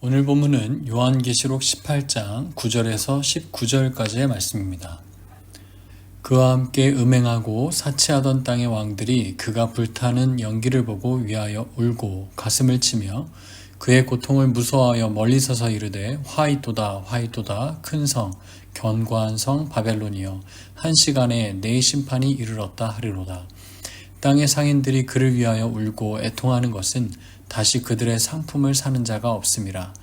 오늘 본문은 요한계시록 18장 9절에서 19절까지의 말씀입니다. 그와 함께 음행하고 사치하던 땅의 왕들이 그가 불타는 연기를 보고 위하여 울고 가슴을 치며 그의 고통을 무서워하여 멀리 서서 이르되 화이토다 화이토다 큰 성 견고한 성 바벨론이여 한 시간에 내 심판이 이르렀다 하리로다. 땅의 상인들이 그를 위하여 울고 애통하는 것은 다시 그들의 상품을 사는 자가 없음이라.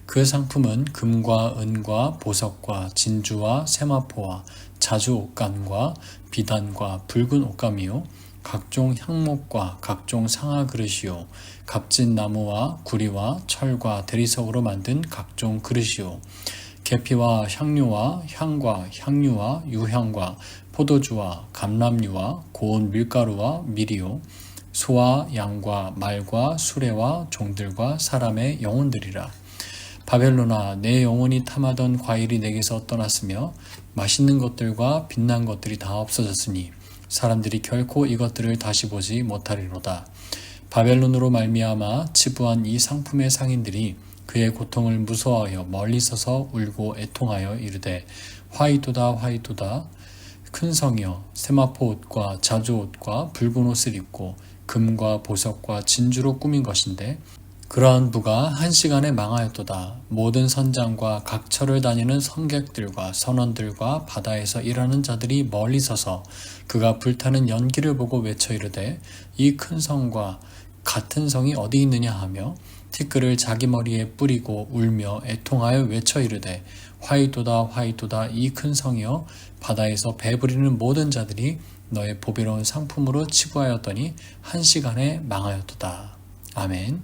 그 상품은 금과 은과 보석과 진주와 세마포와 자주 옷감과 비단과 붉은 옷감이요 각종 향목과 각종 상아 그릇이요 값진 나무와 구리와 철과 대리석으로 만든 각종 그릇이요 계피와 향료와 향과 향유와 유향과 포도주와 감람유와 고운 밀가루와 밀이요 소와 양과 말과 수레와 종들과 사람의 영혼들이라. 바벨론아, 내 영혼이 탐하던 과일이 내게서 떠났으며 맛있는 것들과 빛난 것들이 다 없어졌으니 사람들이 결코 이것들을 다시 보지 못하리로다. 바벨론으로 말미암아 치부한 이 상품의 상인들이 그의 고통을 무서워하여 멀리 서서 울고 애통하여 이르되 화이토다 화이토다 큰 성이여 세마포 옷과 자주 옷과 붉은 옷을 입고 금과 보석과 진주로 꾸민 것인데 그러한 부가 한 시간에 망하였도다. 모든 선장과 각처를 다니는 성객들과 선원들과 바다에서 일하는 자들이 멀리 서서 그가 불타는 연기를 보고 외쳐 이르되 이 큰 성과 같은 성이 어디 있느냐 하며 티끌을 자기 머리에 뿌리고 울며 애통하여 외쳐 이르되 화이토다 화이토다 이 큰 성이여 바다에서 배부리는 모든 자들이 너의 보배로운 상품으로 치부하였더니 한 시간에 망하였도다. 아멘.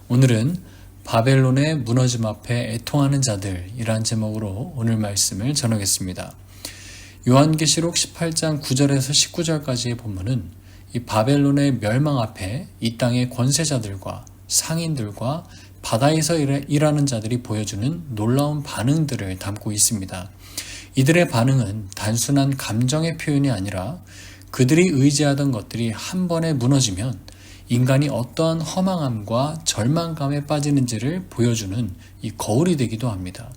오늘은 바벨론의 무너짐 앞에 애통하는 자들이란 제목으로 오늘 말씀을 전하겠습니다. 요한계시록 18장 9절에서 19절까지의 본문은 이 바벨론의 멸망 앞에 이 땅의 권세자들과 상인들과 바다에서 일하는 자들이 보여주는 놀라운 반응들을 담고 있습니다. 이들의 반응은 단순한 감정의 표현이 아니라 그들이 의지하던 것들이 한 번에 무너지면 인간이 어떠한 허망함과 절망감에 빠지는지를 보여주는 이 거울이 되기도 합니다.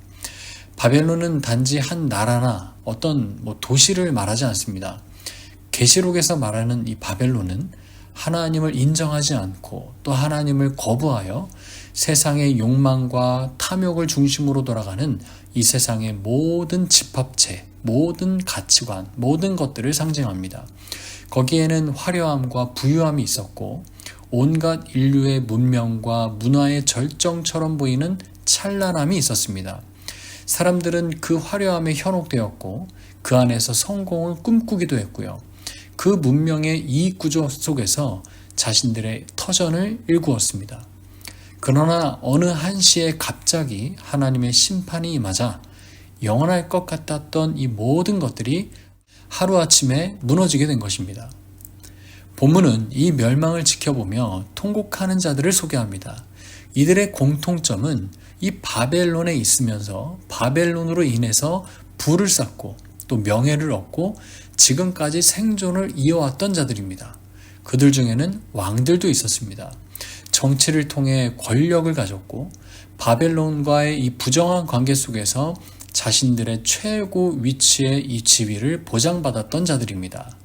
바벨론은 단지 한 나라나 어떤 도시를 말하지 않습니다. 계시록에서 말하는 이 바벨론은 하나님을 인정하지 않고 또 하나님을 거부하여 세상의 욕망과 탐욕을 중심으로 돌아가는 이 세상의 모든 집합체, 모든 가치관, 모든 것들을 상징합니다. 거기에는 화려함과 부유함이 있었고 온갖 인류의 문명과 문화의 절정처럼 보이는 찬란함이 있었습니다. 사람들은 그 화려함에 현혹되었고 그 안에서 성공을 꿈꾸기도 했고요. 그 문명의 이익 구조 속에서 자신들의 터전을 일구었습니다. 그러나 어느 한시에 갑자기 하나님의 심판이 임하자 영원할 것 같았던 이 모든 것들이 하루아침에 무너지게 된 것입니다. 본문은 이 멸망을 지켜보며 통곡하는 자들을 소개합니다. 이들의 공통점은 이 바벨론에 있으면서 바벨론으로 인해서 부를 쌓고 또 명예를 얻고 지금까지 생존을 이어왔던 자들입니다. 그들 중에는 왕들도 있었습니다. 정치를 통해 권력을 가졌고 바벨론과의 이 부정한 관계 속에서 자신들의 최고 위치의 이 지위를 보장받았던 자들입니다.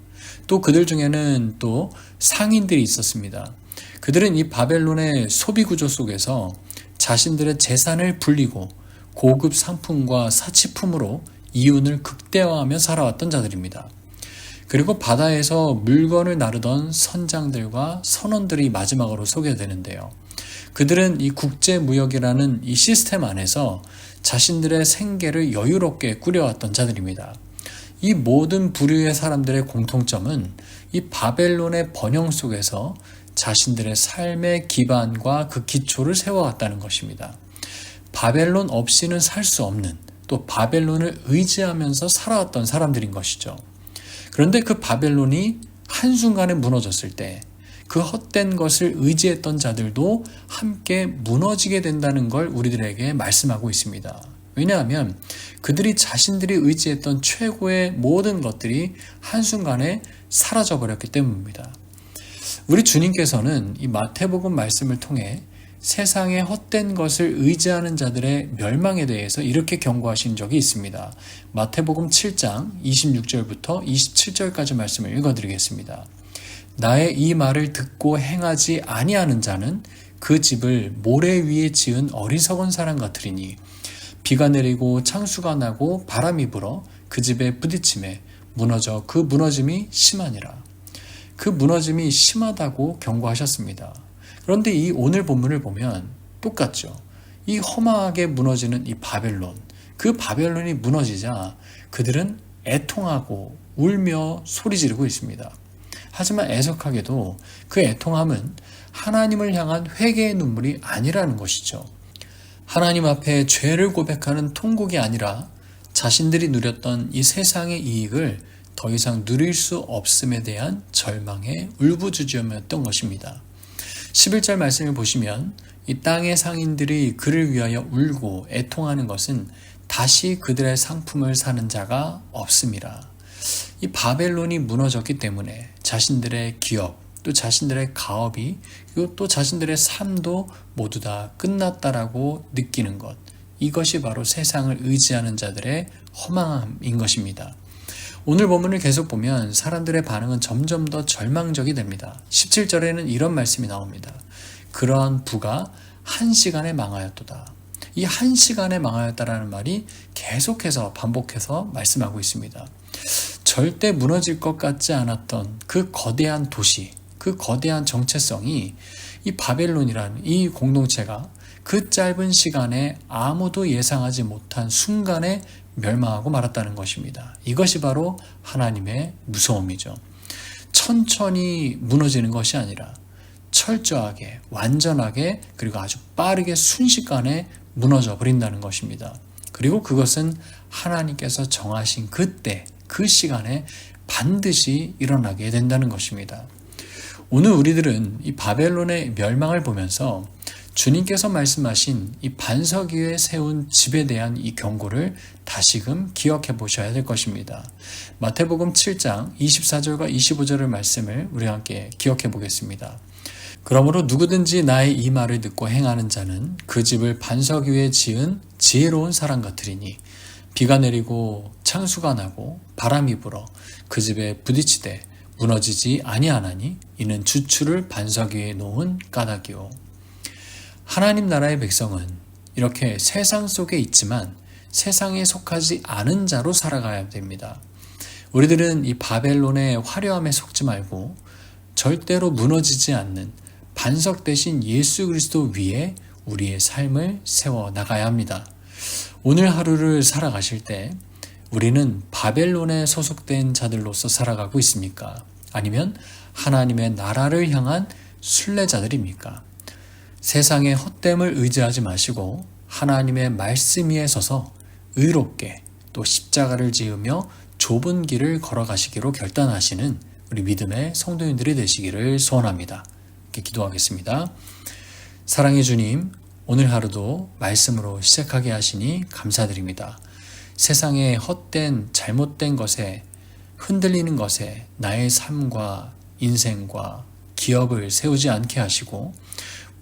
또 그들 중에는 또 상인들이 있었습니다. 그들은 이 바벨론의 소비 구조 속에서 자신들의 재산을 불리고 고급 상품과 사치품으로 이윤을 극대화하며 살아왔던 자들입니다. 그리고 바다에서 물건을 나르던 선장들과 선원들이 마지막으로 소개되는데요. 그들은 이 국제무역이라는 이 시스템 안에서 자신들의 생계를 여유롭게 꾸려왔던 자들입니다. 이 모든 부류의 사람들의 공통점은 이 바벨론의 번영 속에서 자신들의 삶의 기반과 그 기초를 세워왔다는 것입니다. 바벨론 없이는 살 수 없는 또 바벨론을 의지하면서 살아왔던 사람들인 것이죠. 그런데 그 바벨론이 한순간에 무너졌을 때 그 헛된 것을 의지했던 자들도 함께 무너지게 된다는 걸 우리들에게 말씀하고 있습니다. 왜냐하면 그들이 자신들이 의지했던 최고의 모든 것들이 한순간에 사라져버렸기 때문입니다. 우리 주님께서는 이 마태복음 말씀을 통해 세상의 헛된 것을 의지하는 자들의 멸망에 대해서 이렇게 경고하신 적이 있습니다. 마태복음 7장 26절부터 27절까지 말씀을 읽어드리겠습니다. 나의 이 말을 듣고 행하지 아니하는 자는 그 집을 모래 위에 지은 어리석은 사람 같으리니 비가 내리고 창수가 나고 바람이 불어 그 집에 부딪힘에 무너져 그 무너짐이 심하니라. 그 무너짐이 심하다고 경고하셨습니다. 그런데 이 오늘 본문을 보면 똑같죠. 이 허망하게 무너지는 이 바벨론, 그 바벨론이 무너지자 그들은 애통하고 울며 소리 지르고 있습니다. 하지만 애석하게도 그 애통함은 하나님을 향한 회개의 눈물이 아니라는 것이죠. 하나님 앞에 죄를 고백하는 통곡이 아니라 자신들이 누렸던 이 세상의 이익을 더 이상 누릴 수 없음에 대한 절망의 울부짖음이었던 것입니다. 11절 말씀을 보시면 이 땅의 상인들이 그를 위하여 울고 애통하는 것은 다시 그들의 상품을 사는 자가 없음이라. 이 바벨론이 무너졌기 때문에 자신들의 기업, 또 자신들의 가업이, 그리고 또 자신들의 삶도 모두 다 끝났다라고 느끼는 것. 이것이 바로 세상을 의지하는 자들의 허망함인 것입니다. 오늘 본문을 계속 보면 사람들의 반응은 점점 더 절망적이 됩니다. 17절에는 이런 말씀이 나옵니다. 그러한 부가 한 시간에 망하였도다. 이 한 시간에 망하였다라는 말이 계속해서 반복해서 말씀하고 있습니다. 절대 무너질 것 같지 않았던 그 거대한 도시, 그 거대한 정체성이 이 바벨론이라는 이 공동체가 그 짧은 시간에 아무도 예상하지 못한 순간에 멸망하고 말았다는 것입니다. 이것이 바로 하나님의 무서움이죠. 천천히 무너지는 것이 아니라 철저하게, 완전하게, 그리고 아주 빠르게 순식간에 무너져 버린다는 것입니다. 그리고 그것은 하나님께서 정하신 그때, 그 시간에 반드시 일어나게 된다는 것입니다. 오늘 우리들은 이 바벨론의 멸망을 보면서 주님께서 말씀하신 이 반석 위에 세운 집에 대한 이 경고를 다시금 기억해 보셔야 될 것입니다. 마태복음 7장 24절과 25절의 말씀을 우리와 함께 기억해 보겠습니다. 그러므로 누구든지 나의 이 말을 듣고 행하는 자는 그 집을 반석 위에 지은 지혜로운 사람 같으리니 비가 내리고 창수가 나고 바람이 불어 그 집에 부딪히되 무너지지 아니하나니 이는 주추를 반석 위에 놓은 까닭이요. 하나님 나라의 백성은 이렇게 세상 속에 있지만 세상에 속하지 않은 자로 살아가야 됩니다. 우리들은 이 바벨론의 화려함에 속지 말고 절대로 무너지지 않는 반석 대신 예수 그리스도 위에 우리의 삶을 세워 나가야 합니다. 오늘 하루를 살아가실 때 우리는 바벨론에 소속된 자들로서 살아가고 있습니까? 아니면 하나님의 나라를 향한 순례자들입니까? 세상의 헛됨을 의지하지 마시고 하나님의 말씀 위에 서서 의롭게 또 십자가를 지으며 좁은 길을 걸어가시기로 결단하시는 우리 믿음의 성도님들이 되시기를 소원합니다. 이렇게 기도하겠습니다. 사랑의 주님, 오늘 하루도 말씀으로 시작하게 하시니 감사드립니다. 세상의 헛된 잘못된 것에 흔들리는 것에 나의 삶과 인생과 기업을 세우지 않게 하시고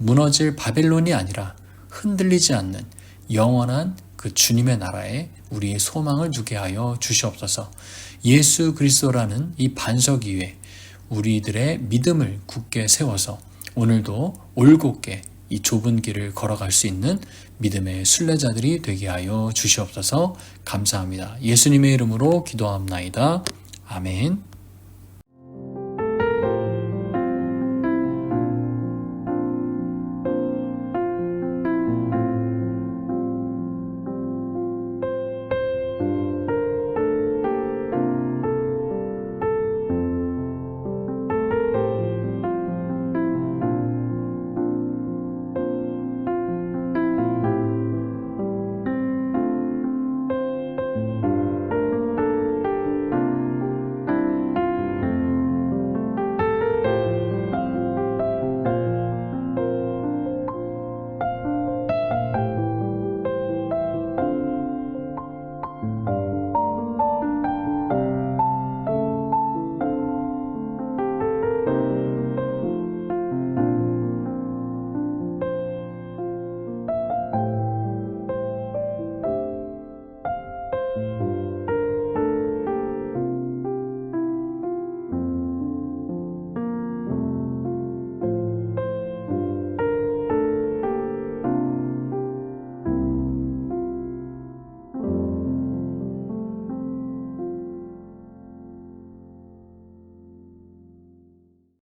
무너질 바벨론이 아니라 흔들리지 않는 영원한 그 주님의 나라에 우리의 소망을 두게 하여 주시옵소서. 예수 그리스도라는 이 반석 위에 우리들의 믿음을 굳게 세워서 오늘도 올곧게 이 좁은 길을 걸어갈 수 있는 믿음의 순례자들이 되게 하여 주시옵소서. 감사합니다. 예수님의 이름으로 기도합나이다. 아멘.